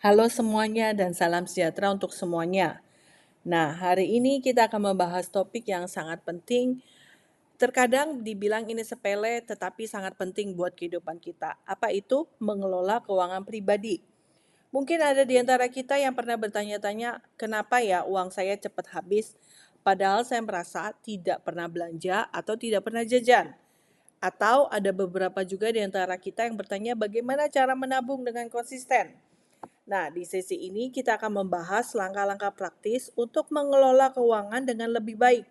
Halo semuanya dan salam sejahtera untuk semuanya. Nah, hari ini kita akan membahas topik yang sangat penting. Terkadang dibilang ini sepele tetapi sangat penting buat kehidupan kita. Apa itu? Mengelola keuangan pribadi. Mungkin ada di antara kita yang pernah bertanya-tanya, kenapa ya uang saya cepat habis? Padahal saya merasa tidak pernah belanja atau tidak pernah jajan. Atau ada beberapa juga di antara kita yang bertanya bagaimana cara menabung dengan konsisten. Nah, di sesi ini kita akan membahas langkah-langkah praktis untuk mengelola keuangan dengan lebih baik.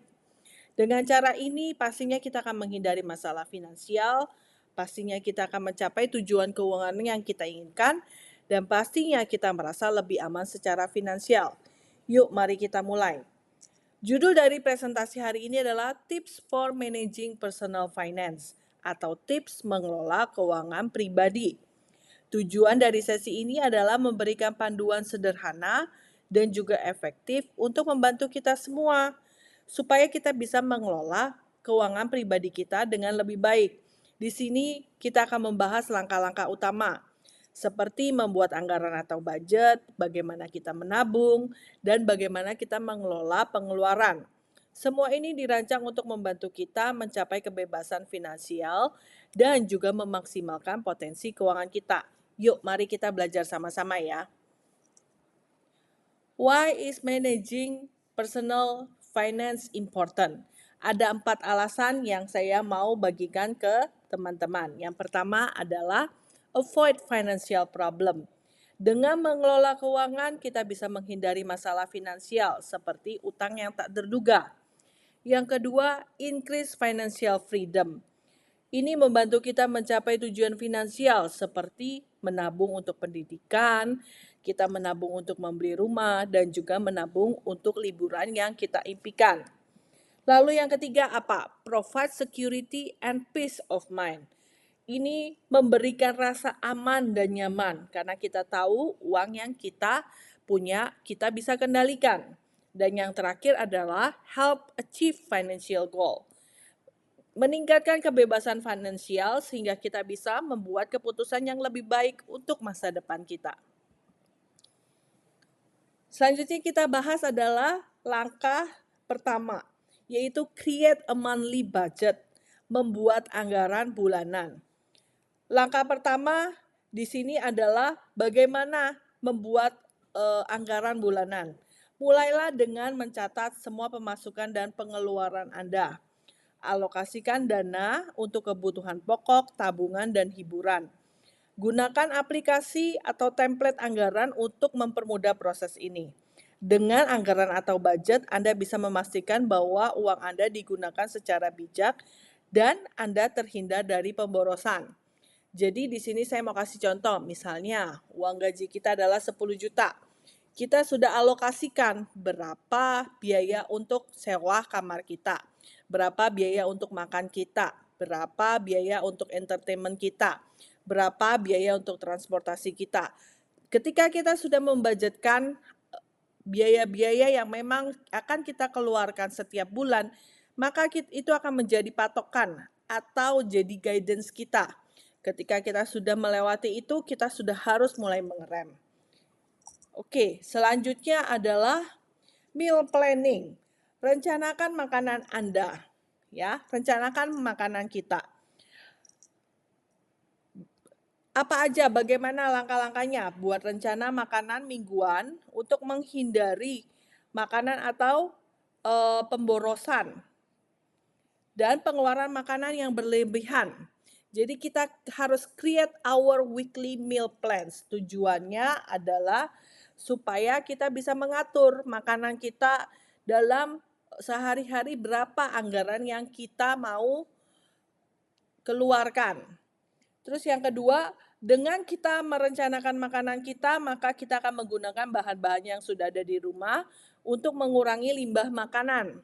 Dengan cara ini, pastinya kita akan menghindari masalah finansial, pastinya kita akan mencapai tujuan keuangan yang kita inginkan, dan pastinya kita merasa lebih aman secara finansial. Yuk, mari kita mulai. Judul dari presentasi hari ini adalah Tips for Managing Personal Finance atau tips mengelola keuangan pribadi. Tujuan dari sesi ini adalah memberikan panduan sederhana dan juga efektif untuk membantu kita semua, supaya kita bisa mengelola keuangan pribadi kita dengan lebih baik. Di sini kita akan membahas langkah-langkah utama, seperti membuat anggaran atau budget, bagaimana kita menabung, dan bagaimana kita mengelola pengeluaran. Semua ini dirancang untuk membantu kita mencapai kebebasan finansial dan juga memaksimalkan potensi keuangan kita. Yuk, mari kita belajar sama-sama ya. Why is managing personal finance important? Ada 4 alasan yang saya mau bagikan ke teman-teman. Yang pertama adalah avoid financial problem. Dengan mengelola keuangan, kita bisa menghindari masalah finansial seperti utang yang tak terduga. Yang kedua, increase financial freedom. Ini membantu kita mencapai tujuan finansial seperti menabung untuk pendidikan, kita menabung untuk membeli rumah, dan juga menabung untuk liburan yang kita impikan. Lalu yang ketiga apa? Provide security and peace of mind. Ini memberikan rasa aman dan nyaman karena kita tahu uang yang kita punya kita bisa kendalikan. Dan yang terakhir adalah help achieve financial goal. Meningkatkan kebebasan finansial sehingga kita bisa membuat keputusan yang lebih baik untuk masa depan kita. Selanjutnya kita bahas adalah langkah pertama, yaitu create a monthly budget, membuat anggaran bulanan. Langkah pertama di sini adalah bagaimana membuat anggaran bulanan. Mulailah dengan mencatat semua pemasukan dan pengeluaran Anda. Alokasikan dana untuk kebutuhan pokok, tabungan, dan hiburan. Gunakan aplikasi atau template anggaran untuk mempermudah proses ini. Dengan anggaran atau budget, Anda bisa memastikan bahwa uang Anda digunakan secara bijak dan Anda terhindar dari pemborosan. Jadi di sini saya mau kasih contoh, misalnya uang gaji kita adalah 10 juta. Kita sudah alokasikan berapa biaya untuk sewa kamar kita, berapa biaya untuk makan kita, berapa biaya untuk entertainment kita, berapa biaya untuk transportasi kita. Ketika kita sudah membudgetkan biaya-biaya yang memang akan kita keluarkan setiap bulan, maka itu akan menjadi patokan atau jadi guidance kita. Ketika kita sudah melewati itu, kita sudah harus mulai mengerem. Oke, selanjutnya adalah meal planning. Rencanakan makanan Anda, ya. Rencanakan makanan kita. Apa aja, bagaimana langkah-langkahnya buat rencana makanan mingguan untuk menghindari makanan atau pemborosan dan pengeluaran makanan yang berlebihan. Jadi kita harus create our weekly meal plans. Tujuannya adalah supaya kita bisa mengatur makanan kita dalam sehari-hari berapa anggaran yang kita mau keluarkan. Terus yang kedua, dengan kita merencanakan makanan kita, maka kita akan menggunakan bahan-bahan yang sudah ada di rumah untuk mengurangi limbah makanan.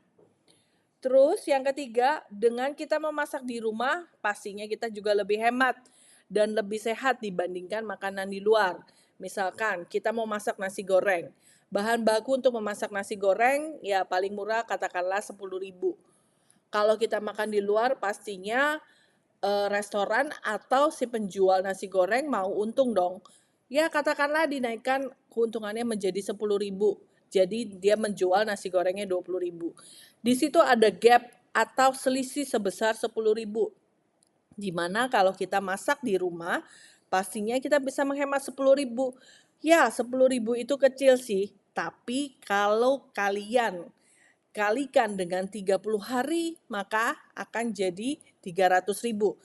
Terus yang ketiga, dengan kita memasak di rumah, pastinya kita juga lebih hemat dan lebih sehat dibandingkan makanan di luar. Misalkan kita mau masak nasi goreng, bahan baku untuk memasak nasi goreng ya paling murah katakanlah 10.000. Kalau kita makan di luar pastinya restoran atau si penjual nasi goreng mau untung dong. Ya katakanlah dinaikkan keuntungannya menjadi 10.000. Jadi dia menjual nasi gorengnya 20.000. Di situ ada gap atau selisih sebesar 10.000. Di mana kalau kita masak di rumah, pastinya kita bisa menghemat 10.000. Ya, 10.000 itu kecil sih, tapi kalau kalian kalikan dengan 30 hari, maka akan jadi 300.000.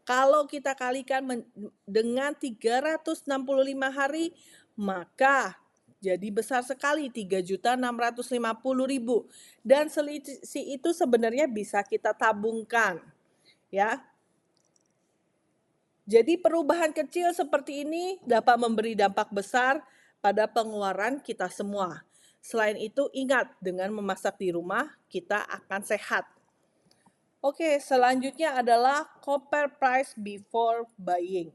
Kalau kita kalikan dengan 365 hari, maka jadi besar sekali 3.650.000. Dan selisih itu sebenarnya bisa kita tabungkan, ya. Jadi perubahan kecil seperti ini dapat memberi dampak besar pada pengeluaran kita semua. Selain itu, ingat, dengan memasak di rumah, kita akan sehat. Oke, selanjutnya adalah compare price before buying.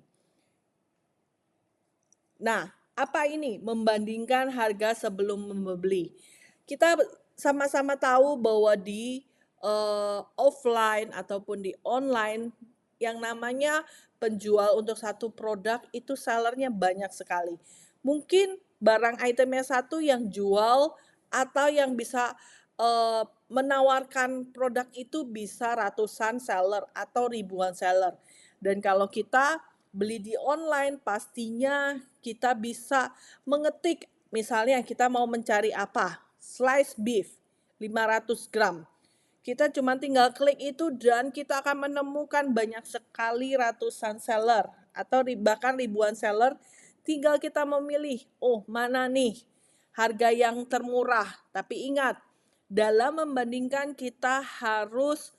Nah, apa ini? Membandingkan harga sebelum membeli. Kita sama-sama tahu bahwa di offline ataupun di online, yang namanya penjual untuk satu produk itu sellernya banyak sekali. Mungkin barang itemnya satu yang jual atau yang bisa menawarkan produk itu bisa ratusan seller atau ribuan seller. Dan kalau kita beli di online, pastinya kita bisa mengetik, misalnya kita mau mencari apa, slice beef 500 gram. Kita cuma tinggal klik itu dan kita akan menemukan banyak sekali ratusan seller atau bahkan ribuan seller. Tinggal kita memilih, oh mana nih harga yang termurah. Tapi ingat, dalam membandingkan kita harus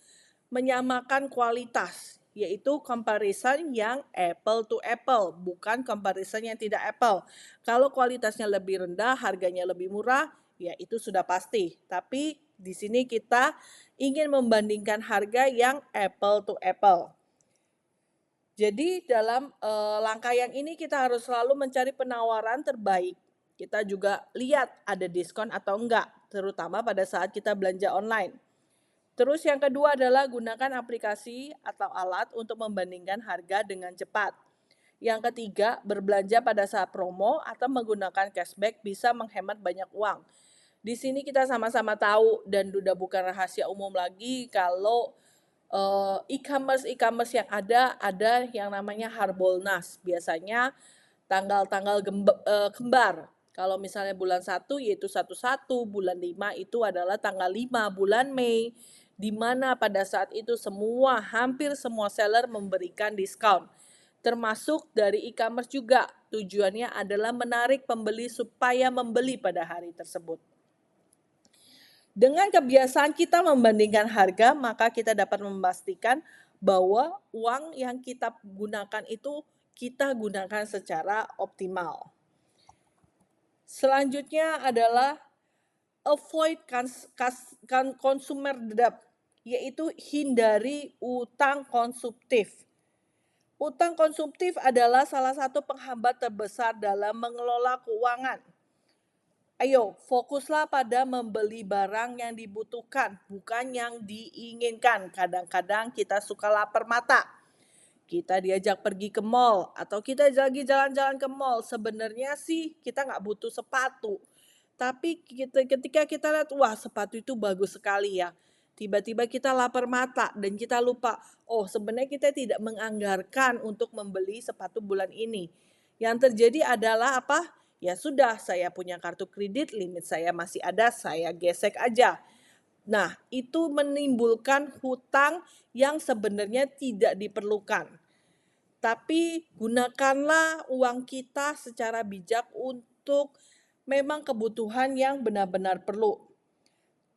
menyamakan kualitas, yaitu comparison yang apple to apple, bukan comparison yang tidak apple. Kalau kualitasnya lebih rendah, harganya lebih murah, ya itu sudah pasti. Tapi di sini kita ingin membandingkan harga yang apple to apple. Jadi dalam langkah yang ini kita harus selalu mencari penawaran terbaik. Kita juga lihat ada diskon atau enggak, terutama pada saat kita belanja online. Terus yang kedua adalah gunakan aplikasi atau alat untuk membandingkan harga dengan cepat. Yang ketiga, berbelanja pada saat promo atau menggunakan cashback bisa menghemat banyak uang. Di sini kita sama-sama tahu dan sudah bukan rahasia umum lagi kalau e-commerce yang ada yang namanya Harbolnas. Biasanya tanggal-tanggal kembar. Kalau misalnya bulan 1 yaitu 11, bulan 5 itu adalah tanggal 5 bulan Mei, di mana pada saat itu hampir semua seller memberikan diskon. Termasuk dari e-commerce juga. Tujuannya adalah menarik pembeli supaya membeli pada hari tersebut. Dengan kebiasaan kita membandingkan harga, maka kita dapat memastikan bahwa uang yang kita gunakan itu kita gunakan secara optimal. Selanjutnya adalah avoid consumer debt, yaitu hindari utang konsumtif. Utang konsumtif adalah salah satu penghambat terbesar dalam mengelola keuangan. Ayo, fokuslah pada membeli barang yang dibutuhkan, bukan yang diinginkan. Kadang-kadang kita suka lapar mata. Kita diajak pergi ke mall atau kita lagi jalan-jalan ke mall. Sebenarnya sih kita nggak butuh sepatu. Tapi ketika kita lihat, wah sepatu itu bagus sekali ya. Tiba-tiba kita lapar mata dan kita lupa, oh sebenarnya kita tidak menganggarkan untuk membeli sepatu bulan ini. Yang terjadi adalah apa? Ya sudah, saya punya kartu kredit, limit saya masih ada, saya gesek aja. Nah, itu menimbulkan hutang yang sebenarnya tidak diperlukan. Tapi gunakanlah uang kita secara bijak untuk memang kebutuhan yang benar-benar perlu.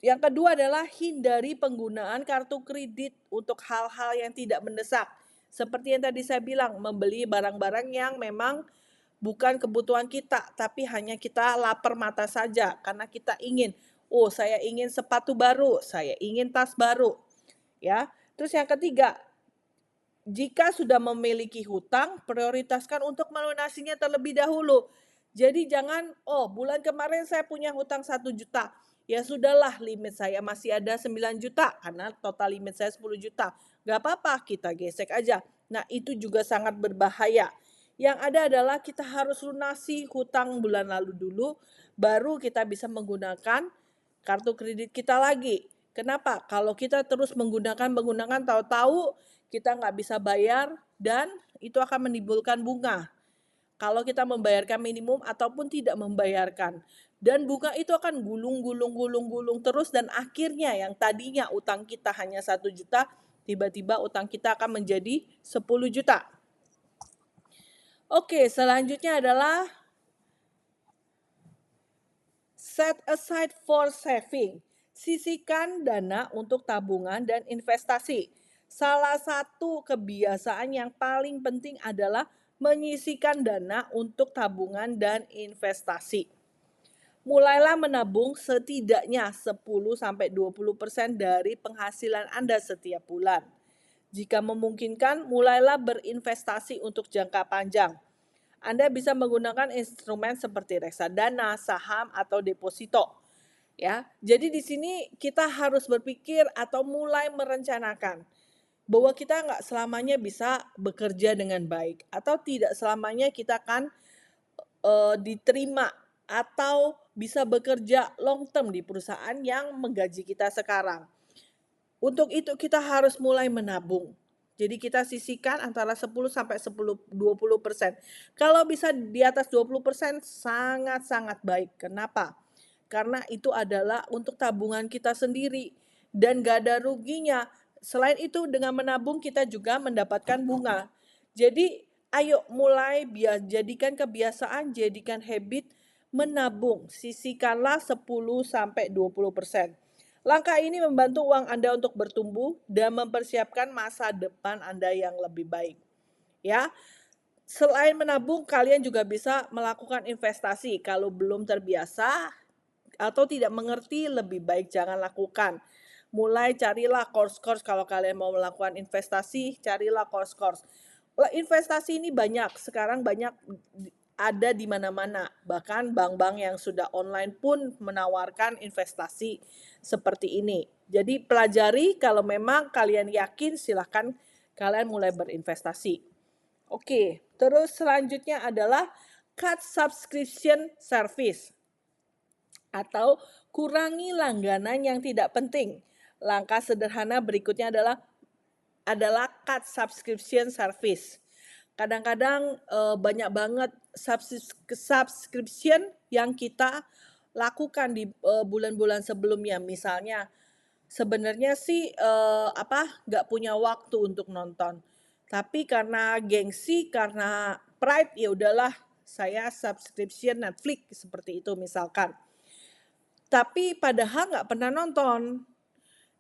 Yang kedua adalah hindari penggunaan kartu kredit untuk hal-hal yang tidak mendesak. Seperti yang tadi saya bilang, membeli barang-barang yang memang bukan kebutuhan kita, tapi hanya kita lapar mata saja karena kita ingin, oh saya ingin sepatu baru, saya ingin tas baru. Ya. Terus yang ketiga, jika sudah memiliki hutang, prioritaskan untuk melunasinya terlebih dahulu. Jadi jangan, oh bulan kemarin saya punya hutang 1 juta. Ya sudahlah, limit saya masih ada 9 juta karena total limit saya 10 juta. Gak apa-apa, kita gesek aja. Nah itu juga sangat berbahaya. Yang ada adalah kita harus lunasi hutang bulan lalu dulu, baru kita bisa menggunakan kartu kredit kita lagi. Kenapa? Kalau kita terus menggunakan, tahu-tahu kita nggak bisa bayar dan itu akan menimbulkan bunga. Kalau kita membayarkan minimum ataupun tidak membayarkan. Dan bunga itu akan gulung terus dan akhirnya yang tadinya utang kita hanya 1 juta, tiba-tiba utang kita akan menjadi 10 juta. Oke, selanjutnya adalah set aside for saving. Sisihkan dana untuk tabungan dan investasi. Salah satu kebiasaan yang paling penting adalah menyisihkan dana untuk tabungan dan investasi. Mulailah menabung setidaknya 10-20% dari penghasilan Anda setiap bulan. Jika memungkinkan, mulailah berinvestasi untuk jangka panjang. Anda bisa menggunakan instrumen seperti reksadana, saham, atau deposito. Ya, jadi di sini kita harus berpikir atau mulai merencanakan bahwa kita nggak selamanya bisa bekerja dengan baik atau tidak selamanya kita akan diterima atau bisa bekerja long term di perusahaan yang menggaji kita sekarang. Untuk itu kita harus mulai menabung. Jadi kita sisihkan antara 10-20%. Kalau bisa di atas 20% sangat-sangat baik. Kenapa? Karena itu adalah untuk tabungan kita sendiri dan gak ada ruginya. Selain itu dengan menabung kita juga mendapatkan bunga. Jadi ayo mulai jadikan kebiasaan, jadikan habit menabung. Sisihkanlah 10-20%. Langkah ini membantu uang Anda untuk bertumbuh dan mempersiapkan masa depan Anda yang lebih baik. Ya. Selain menabung, kalian juga bisa melakukan investasi. Kalau belum terbiasa atau tidak mengerti, lebih baik jangan lakukan. Mulai carilah course-course kalau kalian mau melakukan investasi, carilah course-course. Investasi ini banyak, sekarang banyak ada di mana-mana. Bahkan bank-bank yang sudah online pun menawarkan investasi seperti ini. Jadi pelajari, kalau memang kalian yakin silahkan kalian mulai berinvestasi. Oke, terus selanjutnya adalah cut subscription service atau kurangi langganan yang tidak penting. Langkah sederhana berikutnya adalah cut subscription service. Kadang-kadang banyak banget subscription yang kita lakukan di bulan-bulan sebelumnya. Misalnya sebenarnya sih nggak punya waktu untuk nonton. Tapi karena gengsi, karena pride, ya udahlah saya subscription Netflix seperti itu misalkan. Tapi padahal nggak pernah nonton.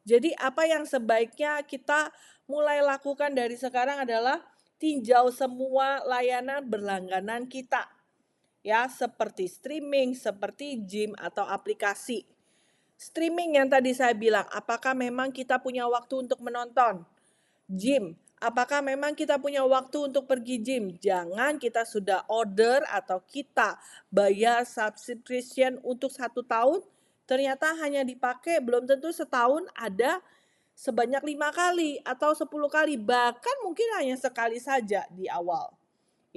Jadi apa yang sebaiknya kita mulai lakukan dari sekarang adalah tinjau semua layanan berlangganan kita. Ya, seperti streaming, seperti gym atau aplikasi. Streaming yang tadi saya bilang, apakah memang kita punya waktu untuk menonton? Gym, apakah memang kita punya waktu untuk pergi gym? Jangan kita sudah order atau kita bayar subscription untuk 1 tahun, ternyata hanya dipakai belum tentu setahun ada sebanyak 5 kali atau 10 kali, bahkan mungkin hanya sekali saja di awal.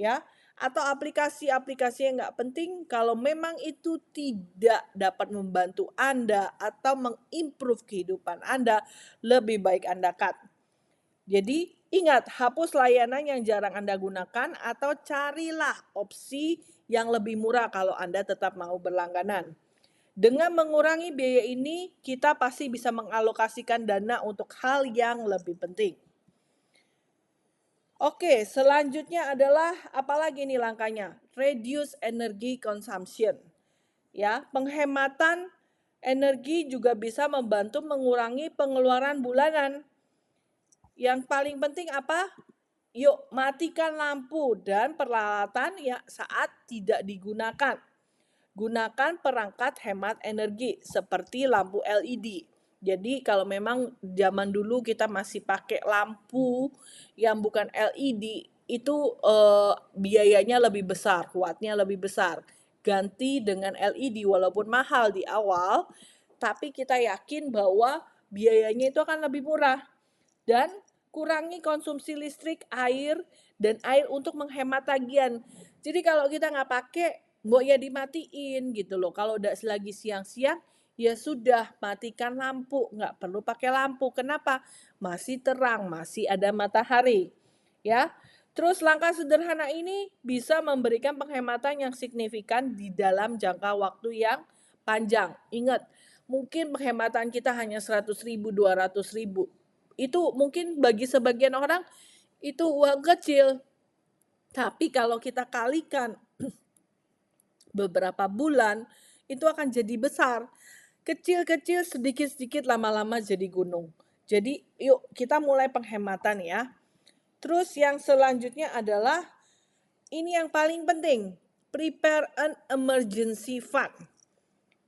Ya, atau aplikasi-aplikasi yang nggak penting, kalau memang itu tidak dapat membantu Anda atau mengimprove kehidupan Anda, lebih baik Anda cut. Jadi ingat, hapus layanan yang jarang Anda gunakan atau carilah opsi yang lebih murah kalau Anda tetap mau berlangganan. Dengan mengurangi biaya ini, kita pasti bisa mengalokasikan dana untuk hal yang lebih penting. Oke, selanjutnya adalah apalagi nih langkahnya? Reduce energy consumption. Ya, penghematan energi juga bisa membantu mengurangi pengeluaran bulanan. Yang paling penting apa? Yuk, matikan lampu dan peralatan ya saat tidak digunakan. Gunakan perangkat hemat energi seperti lampu LED. Jadi kalau memang zaman dulu kita masih pakai lampu yang bukan LED, itu biayanya lebih besar, wattnya lebih besar. Ganti dengan LED walaupun mahal di awal, tapi kita yakin bahwa biayanya itu akan lebih murah. Dan kurangi konsumsi listrik, air, dan air untuk menghemat tagihan. Jadi kalau kita nggak pakai, mbok ya dimatiin gitu loh. Kalau udah lagi siang-siang, ya sudah matikan lampu, nggak perlu pakai lampu. Kenapa? Masih terang, masih ada matahari. Ya. Terus langkah sederhana ini bisa memberikan penghematan yang signifikan di dalam jangka waktu yang panjang. Ingat, mungkin penghematan kita hanya 100.000, 200.000. Itu mungkin bagi sebagian orang itu uang kecil. Tapi kalau kita kalikan beberapa bulan, itu akan jadi besar. Kecil-kecil, sedikit-sedikit, lama-lama jadi gunung. Jadi yuk kita mulai penghematan ya. Terus yang selanjutnya adalah ini yang paling penting, prepare an emergency fund.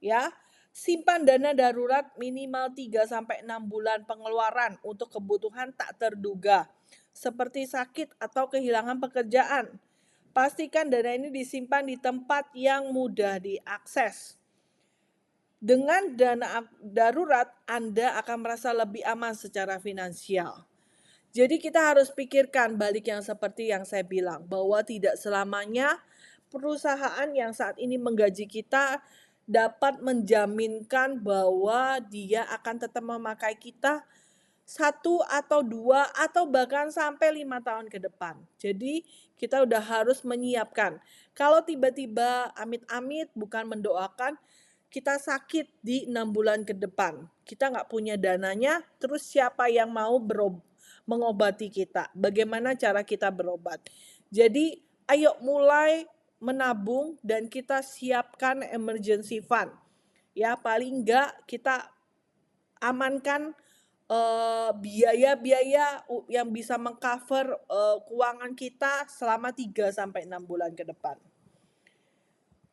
Ya, simpan dana darurat minimal 3-6 bulan pengeluaran untuk kebutuhan tak terduga, seperti sakit atau kehilangan pekerjaan. Pastikan dana ini disimpan di tempat yang mudah diakses. Dengan dana darurat, Anda akan merasa lebih aman secara finansial. Jadi kita harus pikirkan balik yang seperti yang saya bilang, bahwa tidak selamanya perusahaan yang saat ini menggaji kita dapat menjaminkan bahwa dia akan tetap memakai kita 1 atau 2 atau bahkan sampai 5 tahun ke depan. Jadi kita udah harus menyiapkan. Kalau tiba-tiba amit-amit bukan mendoakan, kita sakit di 6 bulan ke depan. Kita nggak punya dananya, terus siapa yang mau mengobati kita? Bagaimana cara kita berobat? Jadi ayo mulai menabung dan kita siapkan emergency fund. Ya paling enggak kita amankan biaya-biaya yang bisa mengcover keuangan kita selama 3-6 bulan ke depan.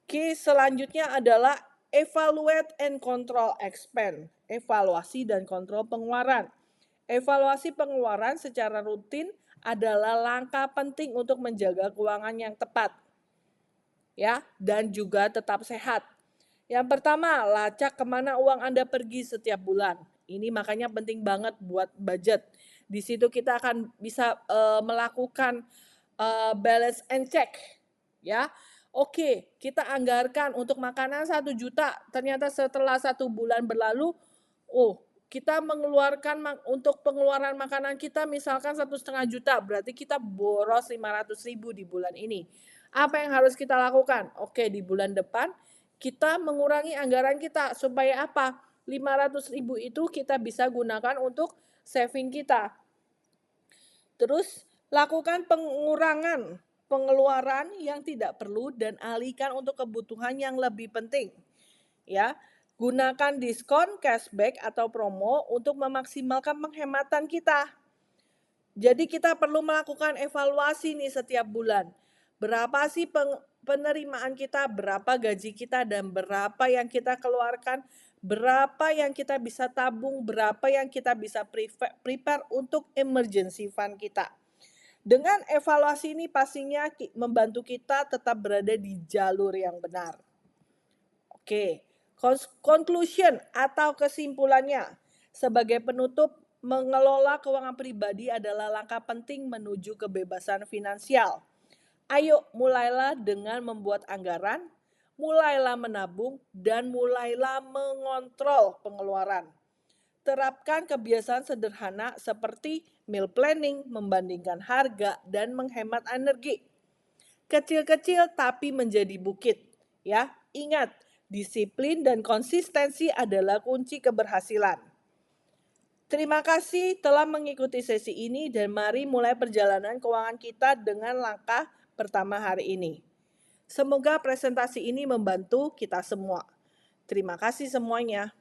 Oke, selanjutnya adalah evaluate and control expense, evaluasi dan kontrol pengeluaran. Evaluasi pengeluaran secara rutin adalah langkah penting untuk menjaga keuangan yang tepat, ya, dan juga tetap sehat. Yang pertama, lacak kemana uang Anda pergi setiap bulan. Ini makanya penting banget buat budget. Di situ kita akan bisa melakukan balance and check, ya. Oke, kita anggarkan untuk makanan 1 juta. Ternyata setelah 1 bulan berlalu, kita mengeluarkan untuk pengeluaran makanan kita misalkan 1,5 juta, berarti kita boros 500.000 di bulan ini. Apa yang harus kita lakukan? Oke, di bulan depan kita mengurangi anggaran kita supaya apa? 500.000 itu kita bisa gunakan untuk saving kita. Terus lakukan pengurangan pengeluaran yang tidak perlu dan alihkan untuk kebutuhan yang lebih penting. Ya, gunakan diskon, cashback atau promo untuk memaksimalkan penghematan kita. Jadi kita perlu melakukan evaluasi nih setiap bulan. Berapa sih penerimaan kita, berapa gaji kita, dan berapa yang kita keluarkan, berapa yang kita bisa tabung, berapa yang kita bisa prepare untuk emergency fund kita. Dengan evaluasi ini pastinya membantu kita tetap berada di jalur yang benar. Oke, conclusion atau kesimpulannya, sebagai penutup, mengelola keuangan pribadi adalah langkah penting menuju kebebasan finansial. Ayo mulailah dengan membuat anggaran, mulailah menabung, dan mulailah mengontrol pengeluaran. Terapkan kebiasaan sederhana seperti meal planning, membandingkan harga, dan menghemat energi. Kecil-kecil tapi menjadi bukit. Ya, ingat, disiplin dan konsistensi adalah kunci keberhasilan. Terima kasih telah mengikuti sesi ini dan mari mulai perjalanan keuangan kita dengan langkah pertama hari ini. Semoga presentasi ini membantu kita semua. Terima kasih semuanya.